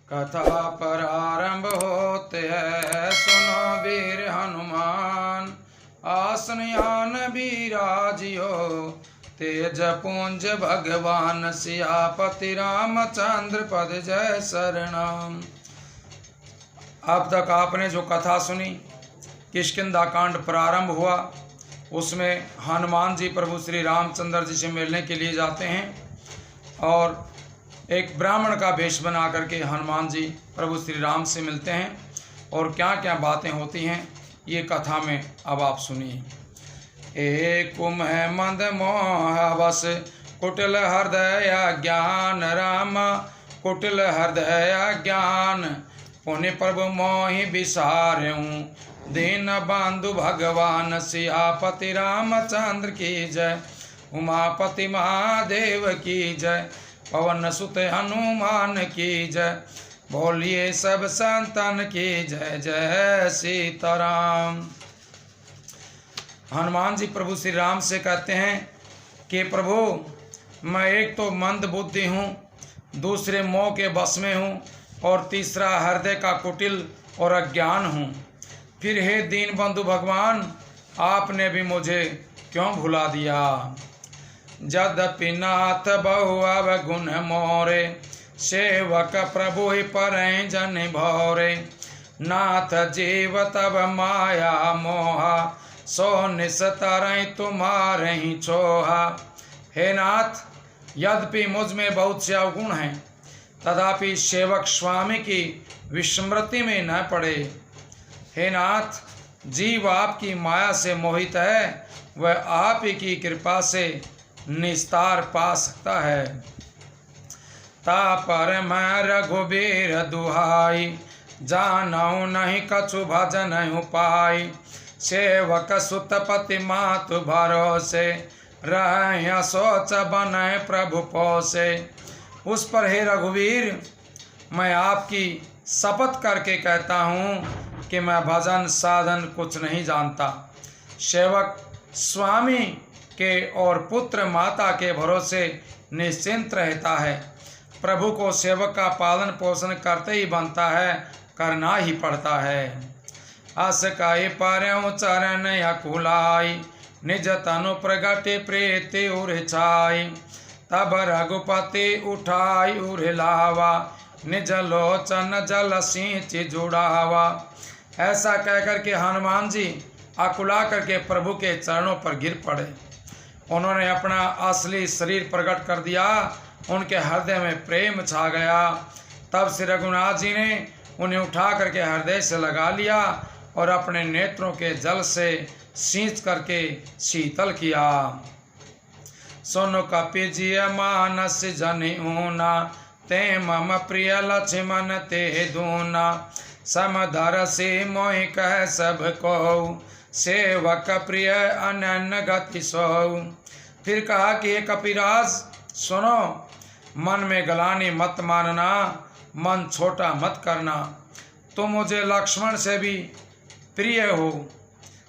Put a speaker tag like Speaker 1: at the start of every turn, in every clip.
Speaker 1: कथा प्रारंभ होते है, सुनो वीर हनुमान। आसन यान विराजियो, तेज पुंज भगवान सियापति रामचंद्र पद जय शरणम। अब तक आपने जो कथा सुनी, किष्किंधा कांड प्रारंभ हुआ, उसमें हनुमान जी प्रभु श्री रामचंद्र जी से मिलने के लिए जाते हैं और एक ब्राह्मण का वेश बना करके हनुमान जी प्रभु श्री राम से मिलते हैं और क्या क्या बातें होती हैं ये कथा में अब आप सुनिए। एक कुमह मंद मोह बस, कुटिल हृदय ज्ञान राम, कुटिल हृदय ज्ञान। पुण्य प्रभु मोहि विसार्यूं, दीन बंधु भगवान सियापति रामचंद्र की जय। उमापति महादेव की जय, पवन सुत हनुमान की जय। बोलिए सब संतन की जय जय सीताराम। हनुमान जी प्रभु श्री राम से कहते हैं कि प्रभु मैं एक तो मंद बुद्धि हूँ, दूसरे मोह के बस में हूँ और तीसरा हृदय का कुटिल और अज्ञान हूँ। फिर हे दीन बंधु भगवान, आपने भी मुझे क्यों भुला दिया। यद्यपि नाथ बहु अवगुण मोरे, सेवक प्रभु ही परैं जन भौरे। नाथ जीव तब माया मोहा, सो निस तरैं तुम्हारे ही छोहा। हे नाथ, यद्यपि मुझ में बहुत से अवगुण हैं, तथापि सेवक स्वामी की विस्मृति में न पड़े। हे नाथ, जीव आपकी माया से मोहित है, वह आप ही की कृपा से निस्तार पा सकता है। ता पर मैं रघुबीर दुहाई, जानऊ नहीं कछु भजन उपाय। सेवक सुतपति मातु भरोसे, रह सोच बने प्रभु पोसे। उस पर हे रघुवीर, मैं आपकी शपथ करके कहता हूँ कि मैं भजन साधन कुछ नहीं जानता। सेवक स्वामी के और पुत्र माता के भरोसे निश्चिंत रहता है। प्रभु को सेवक का पालन पोषण करते ही बनता है, करना ही पड़ता है। अस काई पार्यों चरण अकुलाई, निज तनु प्रगटे प्रीति उर्छाई। तब रघुपति उठाई उर्लावा, निज लोचन जल सींच जुड़ावा। ऐसा कहकर के हनुमान जी अकुला करके प्रभु के चरणों पर गिर पड़े। उन्होंने अपना असली शरीर प्रकट कर दिया, उनके हृदय में प्रेम छा गया। तब श्री रघुनाथ जी ने उन्हें उठा करके हृदय से लगा लिया और अपने नेत्रों के जल से सींच करके शीतल किया। सुनो कपि जिय मानस जनि ऊना, ते मम प्रिय लक्ष्मण ते दूना। समधर से मोहि कह सब को, सेवक प्रिय अनन्य गति सो। फिर कहा कि हे कपिराज सुनो, मन में गलानी मत मानना, मन छोटा मत करना। तुम मुझे लक्ष्मण से भी प्रिय हो।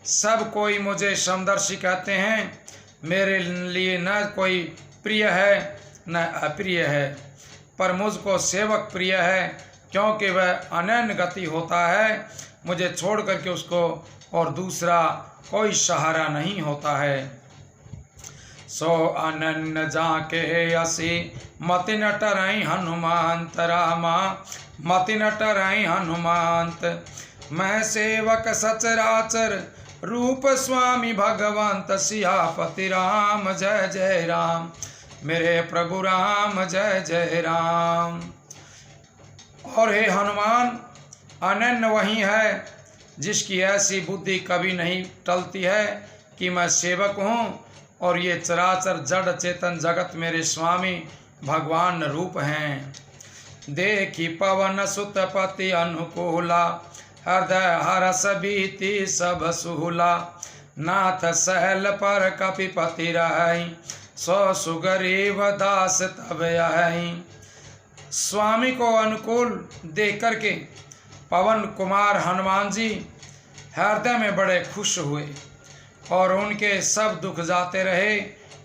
Speaker 1: सब कोई मुझे समदर्शी कहते हैं, मेरे लिए न कोई प्रिय है न अप्रिय है, पर मुझको सेवक प्रिय है, क्योंकि वह अनन्य गति होता है। मुझे छोड़ करके उसको और दूसरा कोई सहारा नहीं होता है। सो अनन्य जाके असी, मति न टरई हनुमंत रामा, मति न टरई हनुमंत। मैं सेवक सचराचर, रूप स्वामी भगवंत सियापति राम जय जय राम। मेरे प्रभु राम जय जय राम। और हे हनुमान, अनन्य वही है जिसकी ऐसी बुद्धि कभी नहीं टलती है कि मैं सेवक हूँ और ये चराचर जड़ चेतन जगत मेरे स्वामी भगवान रूप हैं। देखी पवन सुतपति अनुकूला, हृदय हरस बीती सब सुहूला। नाथ सहल पर कपिपति रही, सो सुगरीव दास तब आई। स्वामी को अनुकूल देख करके पवन कुमार हनुमान जी हृदय में बड़े खुश हुए और उनके सब दुख जाते रहे।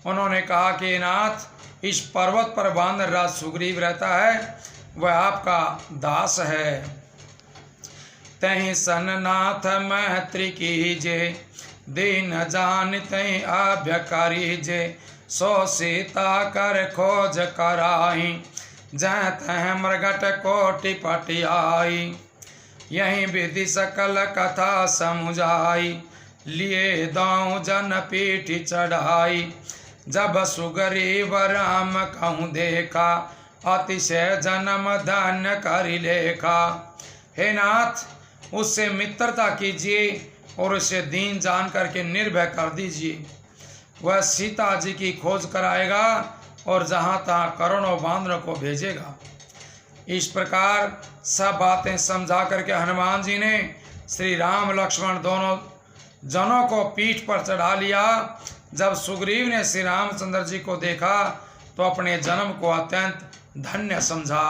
Speaker 1: उन्होंने कहा कि नाथ, इस पर्वत पर वानर राज सुग्रीव रहता है, वह आपका दास है। तहि सननाथ मैत्री कीजे, दीन जान तहि आभ्यकारी जे, सो सीता कर खोज कराई, जह तह मृगट कोटि पटियाई। यही विधि सकल कथा समुझाई, लिए दाऊ जन पीठ चढ़ाई। जब सुग्रीव राम कहूँ देखा, अतिशय जन्म धन्य करि लेखा। हे नाथ, उससे मित्रता कीजिए और उसे दीन जान करके निर्भय कर दीजिए। वह सीता जी की खोज कराएगा और जहाँ तहाँ करोड़ों बांदरों को भेजेगा। इस प्रकार सब बातें समझा करके हनुमान जी ने श्री राम लक्ष्मण दोनों जनों को पीठ पर चढ़ा लिया। जब सुग्रीव ने श्री रामचंद्र जी को देखा तो अपने जन्म को अत्यंत धन्य समझा।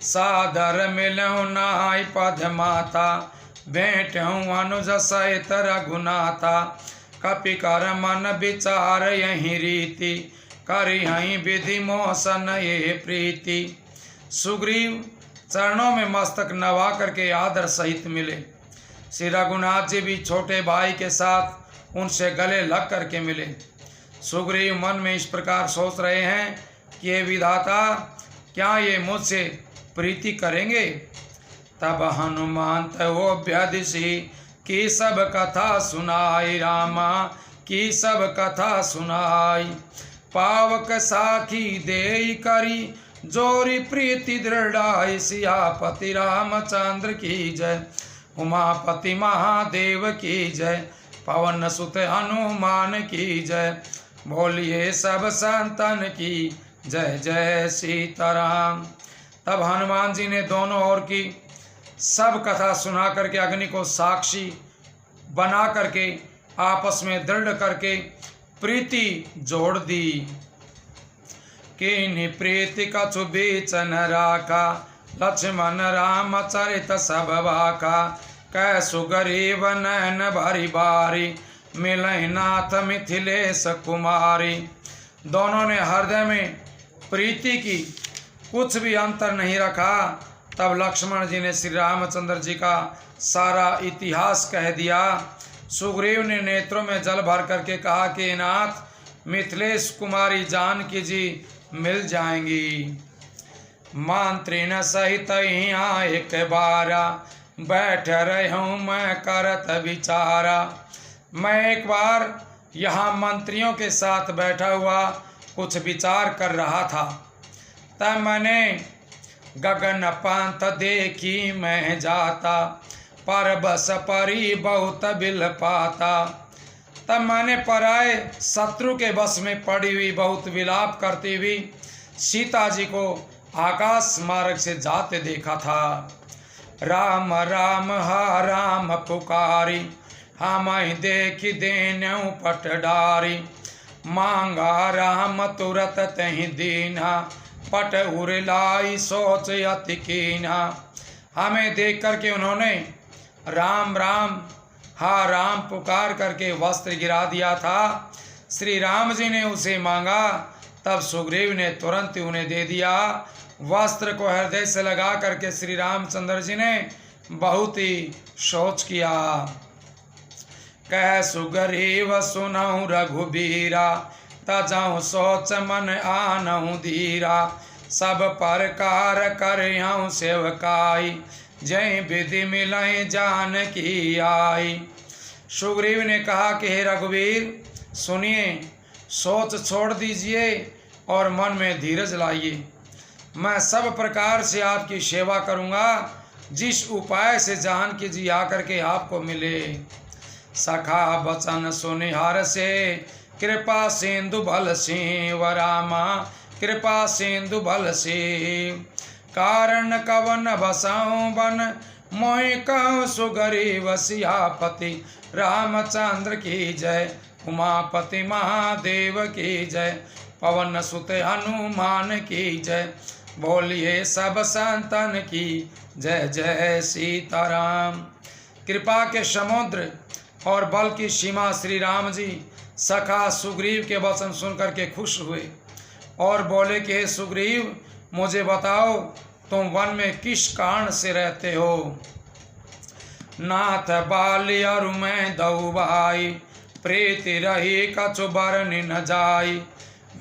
Speaker 1: सादर मिलऊँ नाई पद माता, भेंटऊँ अनुज सहित रघुनाथा। कपि कर मन विचार यही रीति, करिहई विधि मोसन ये प्रीति। सुग्रीव चरणों में मस्तक नवा करके आदर सहित मिले। श्री रघुनाथ जी भी छोटे भाई के साथ उनसे गले लग करके मिले। सुग्रीव मन में इस प्रकार सोच रहे हैं कि ये विधाता, क्या ये मुझसे प्रीति करेंगे। तब हनुमान तवोभ्यदिशि, की सब कथा सुनाई रामा, की सब कथा सुनाई। पावक साखी देई करी, जोरी प्रीति दृढ़ाई। सियापति रामचंद्र की जय, उमापति महादेव की जय, पवन सुत हनुमान की जय। बोलिए सब संतन की जय जय सीताराम। तब हनुमान जी ने दोनों ओर की सब कथा सुना करके अग्नि को साक्षी बना करके आपस में दृढ़ करके प्रीति जोड़ दी। किन्हीं प्रीति कछु बीच न राखा, लक्ष्मण राम चरित सब बाका। कै सुग्रीव नयन भरी बारी, मिलहि नाथ मिथिलेश कुमारी। दोनों ने हृदय में प्रीति की कुछ भी अंतर नहीं रखा। तब लक्ष्मण जी ने श्री रामचंद्र जी का सारा इतिहास कह दिया। सुग्रीव ने नेत्रों में जल भर करके कहा कि नाथ, मिथिलेश कुमारी जानकी जी मिल जाएंगी। मंत्री न सहित यहाँ एक बारा, बैठ रहे हूँ मैं करत विचारा। मैं एक बार यहाँ मंत्रियों के साथ बैठा हुआ कुछ विचार कर रहा था। तब मैंने गगन पंथ देखी मैं जाता, पर बस परी बहुत बिल पाता। तब मैंने पराए शत्रु के बस में पड़ी हुई बहुत विलाप करती हुई सीता जी को आकाश मार्ग से जाते देखा था। राम राम हा राम पुकारी, हम देखी देन्यऊ पट डारी। मांगा राम तुरत तहि दीना, पट उरलाई सोच अति कीना। हमें देख करके उन्होंने राम राम हा राम पुकार करके वस्त्र गिरा दिया था। श्री राम जी ने उसे मांगा, तब सुग्रीव ने तुरंत उन्हें दे दिया। वस्त्र को हृदय से लगा करके श्री रामचंद्र जी ने बहुत ही सोच किया। कह सुग्रीव सुनऊ रघुबीरा, तजऊ सोच मन आनऊ धीरा। सब प्रकार करऊ सेवकाई, जय विधि मिलई जानकी आई। सुग्रीव ने कहा कि हे रघुवीर, सुनिए, सोच छोड़ दीजिए और मन में धीरज लाइए। मैं सब प्रकार से आपकी सेवा करूंगा, जिस उपाय से जानकी जी आकर के आपको मिले। सखा बचन सुनिहार से, कृपा सिंधु बल सिंह रामा, कृपा सिंधु बल सिंह। कारण कवन बसाऊं बन, मोहि कहूँ सुग्रीव सियापति रामचंद्र की जय, उमापति महादेव की जय, पवन सुत हनुमान की जय। बोलिए सब संतन की जय जय सीताराम। कृपा के समुद्र और बल की सीमा श्री राम जी सखा सुग्रीव के वचन सुन करके खुश हुए और बोले कि हे सुग्रीव, मुझे बताओ तुम वन में किस कारण से रहते हो। नाथ बाली और मैं दऊ भाई, प्रीति रही कछु बरन न जाई।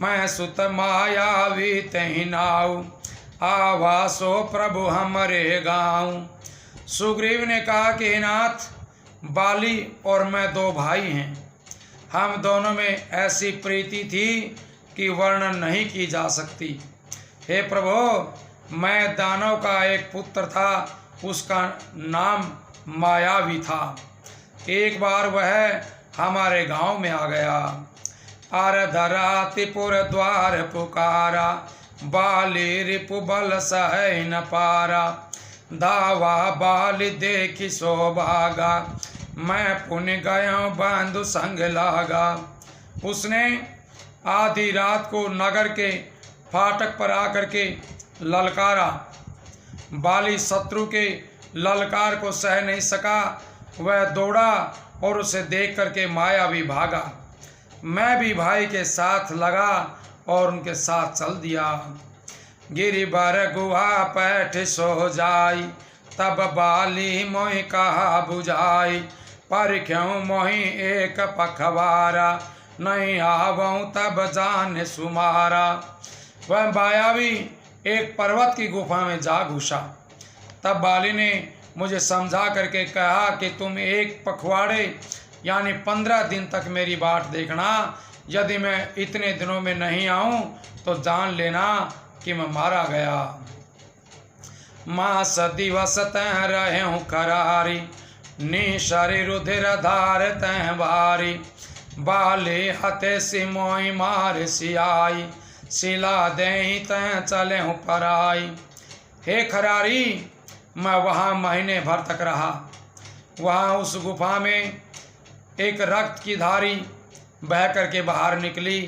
Speaker 1: मैं सुत मायावी तहि नाऊ, आवासो प्रभु हमरे गाँव। सुग्रीव ने कहा कि नाथ, बाली और मैं दो भाई हैं। हम दोनों में ऐसी प्रीति थी कि वर्णन नहीं की जा सकती। हे प्रभु, मैं दानव का एक पुत्र था, उसका नाम मायावी था। एक बार वह हमारे गांव में आ गया। आरधरा त्रिपुर द्वार पुकारा, बाली रिपु बल सह न पारा। दावा बाली देखी सौभागा, मैं पुण्य गया बंधु संग लागा। उसने आधी रात को नगर के फाटक पर आकर के ललकारा। बाली शत्रु के ललकार को सह नहीं सका, वह दौड़ा और उसे देख करके मायावी भागा। मैं भी भाई के साथ लगा और उनके साथ चल दिया। गिरि बर गुहा पैठ सो जाई, तब बाली मोहि कहा बुझाई। पर क्यों मोहि एक पखवारा, नहीं आवऊं तब जान सुमारा। वह मायावी एक पर्वत की गुफा में जा घुसा। तब बाली ने मुझे समझा करके कहा कि तुम एक पखवाड़े यानी 15 दिन तक मेरी बाट देखना। यदि मैं इतने दिनों में नहीं आऊं तो जान लेना कि मैं मारा गया। मास दिवस तह रहे हूँ करारी, निशरी रुधिर धार तह भारी। बाले हते सिमोई मार सियाई, सिला दे तह चले हूँ पराई। हे खरारी, मैं वहाँ महीने भर तक रहा। वहाँ उस गुफा में एक रक्त की धारी बह करके बाहर निकली।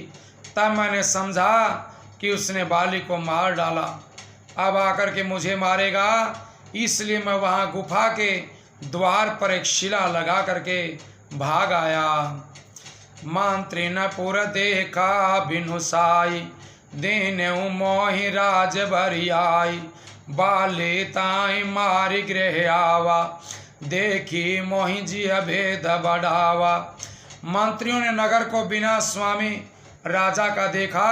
Speaker 1: तब मैंने समझा कि उसने बाली को मार डाला, अब आकर के मुझे मारेगा। इसलिए मैं वहाँ गुफा के द्वार पर एक शिला लगा करके भाग आया। मंत्री न पुर देखा बिनुसाई, दीन मोहि राज भरियाई। बाले ताई मारी गृह आवा, देखी मोहि जी भेद बढ़ावा। मंत्रियों ने नगर को बिना स्वामी राजा का देखा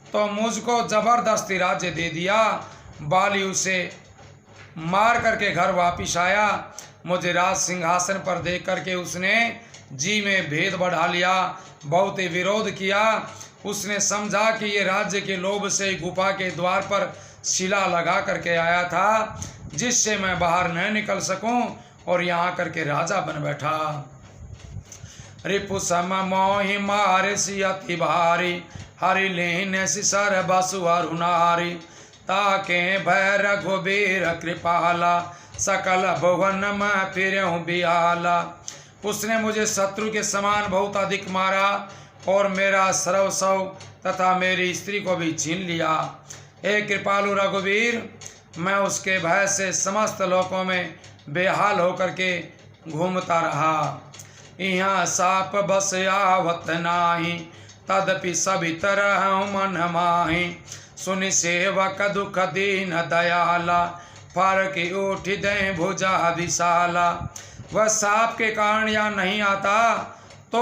Speaker 1: तो मुझको जबरदस्ती राज्य दे दिया। बाली उसे मार करके घर वापिस आया। मुझे राज सिंहासन पर देख करके उसने जी में भेद बढ़ा लिया, बहुत ही विरोध किया। उसने समझा कि ये राज्य के लोभ से गुफा के द्वार पर शिला लगा करके आया था, जिससे मैं बाहर न निकल सकूं, और यहाँ करके राजा बन बैठा। रिपु सम मोहि मारे सियति भारी, हरि लेने सिसर बसु अरुणारी। ताके भय रघुबीर कृपाला, सकल भुवन में फिरहूँ बियाला। उसने मुझे शत्रु के समान बहुत अधिक मारा और मेरा सर्वस्व तथा मेरी स्त्री को भी छीन लिया। हे कृपालु रघुवीर, मैं उसके भय से समस्त लोकों में बेहाल होकर के घूमता रहा। यहाँ साप बस आवत नाही, तदपि सभी तरह मन माही। सुनि सेवक दुख दीन दयाला, फर की उठ दे भुजा विशाला। वह सांप के कारण यहाँ नहीं आता तो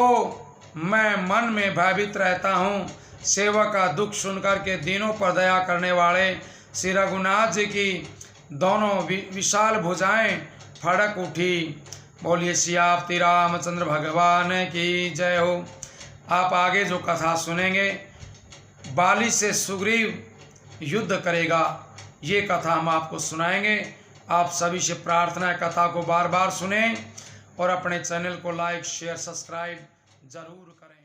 Speaker 1: मैं मन में भयभीत रहता हूँ। सेवक का दुख सुनकर के दीनों पर दया करने वाले श्री रघुनाथ जी की दोनों विशाल भुजाएं फड़क उठी। बोलिए सियापति रामचंद्र भगवान की जय हो। आप आगे जो कथा सुनेंगे, बाली से सुग्रीव युद्ध करेगा, ये कथा हम आपको सुनाएंगे। आप सभी से प्रार्थना है कथा को बार बार सुनें और अपने चैनल को लाइक शेयर सब्सक्राइब जरूर करें।